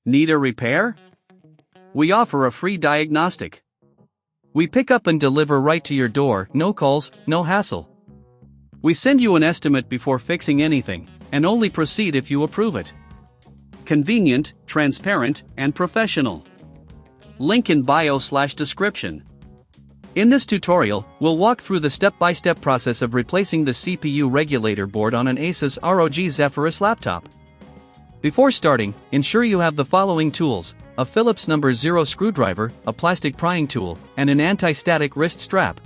Need a repair? We offer a free diagnostic. We pick up and deliver right to your door, no calls, no hassle. We send you an estimate before fixing anything, and only proceed if you approve it. Convenient, transparent, and professional. Link in bio/description. In this tutorial, we'll walk through the step-by-step process of replacing the CPU regulator board on an Asus ROG Zephyrus laptop. Before starting, ensure you have the following tools: a Phillips No. 0 screwdriver, a plastic prying tool, and an anti-static wrist strap.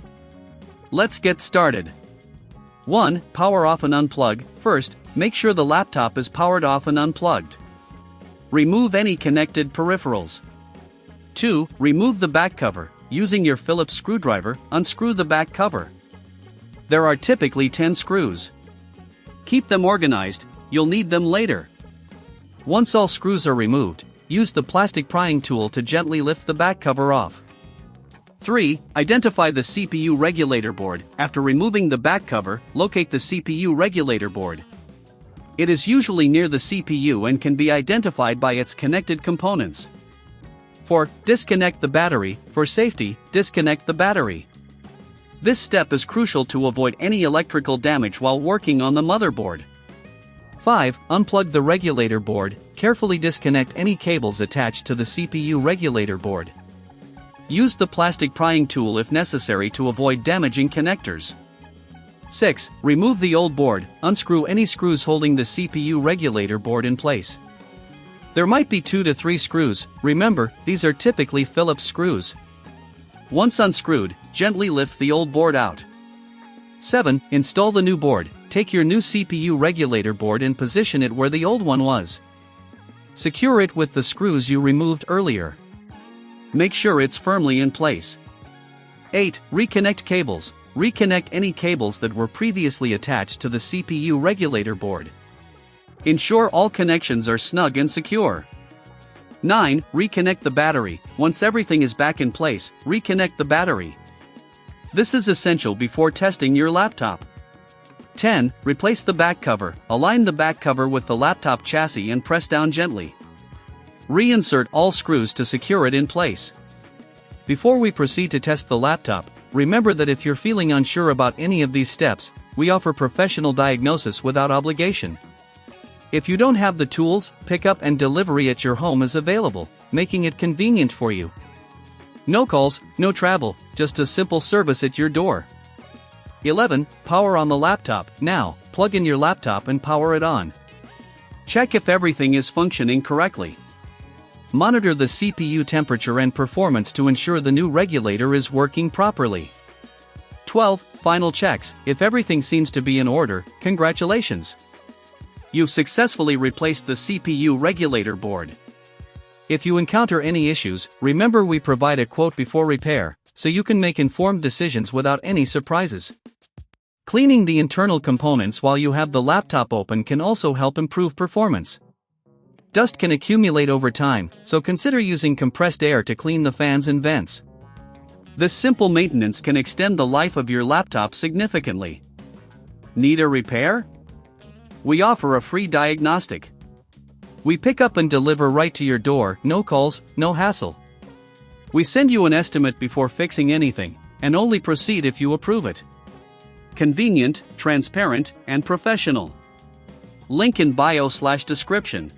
Let's get started. 1. Power off and unplug. First, make sure the laptop is powered off and unplugged. Remove any connected peripherals. 2. Remove the back cover. Using your Phillips screwdriver, unscrew the back cover. There are typically 10 screws. Keep them organized, you'll need them later. Once all screws are removed, use the plastic prying tool to gently lift the back cover off. 3. Identify the CPU regulator board. After removing the back cover, locate the CPU regulator board. It is usually near the CPU and can be identified by its connected components. 4. Disconnect the battery. For safety, disconnect the battery. This step is crucial to avoid any electrical damage while working on the motherboard. 5. Unplug the regulator board. Carefully disconnect any cables attached to the CPU regulator board. Use the plastic prying tool if necessary to avoid damaging connectors. 6. Remove the old board. Unscrew any screws holding the CPU regulator board in place. There might be 2 to 3 screws. Remember, these are typically Phillips screws. Once unscrewed, gently lift the old board out. 7. Install the new board. Take your new CPU regulator board and position it where the old one was. Secure it with the screws you removed earlier. Make sure it's firmly in place. 8. Reconnect cables. Reconnect any cables that were previously attached to the CPU regulator board. Ensure all connections are snug and secure. 9. Reconnect the battery. Once everything is back in place, reconnect the battery. This is essential before testing your laptop. 10. Replace the back cover. Align the back cover with the laptop chassis and press down gently. Reinsert all screws to secure it in place. Before we proceed to test the laptop, remember that if you're feeling unsure about any of these steps, we offer professional diagnosis without obligation. If you don't have the tools, pickup and delivery at your home is available, making it convenient for you. No calls, no travel, just a simple service at your door. 11. Power on the laptop. Now, plug in your laptop and power it on. Check if everything is functioning correctly. Monitor the CPU temperature and performance to ensure the new regulator is working properly. 12. Final checks. If everything seems to be in order, congratulations. You've successfully replaced the CPU regulator board. If you encounter any issues, remember we provide a quote before repair, so you can make informed decisions without any surprises. Cleaning the internal components while you have the laptop open can also help improve performance. Dust can accumulate over time, so consider using compressed air to clean the fans and vents. This simple maintenance can extend the life of your laptop significantly. Need a repair? We offer a free diagnostic. We pick up and deliver right to your door, no calls, no hassle. We send you an estimate before fixing anything, and only proceed if you approve it. Convenient, transparent, and professional. Link in bio/description.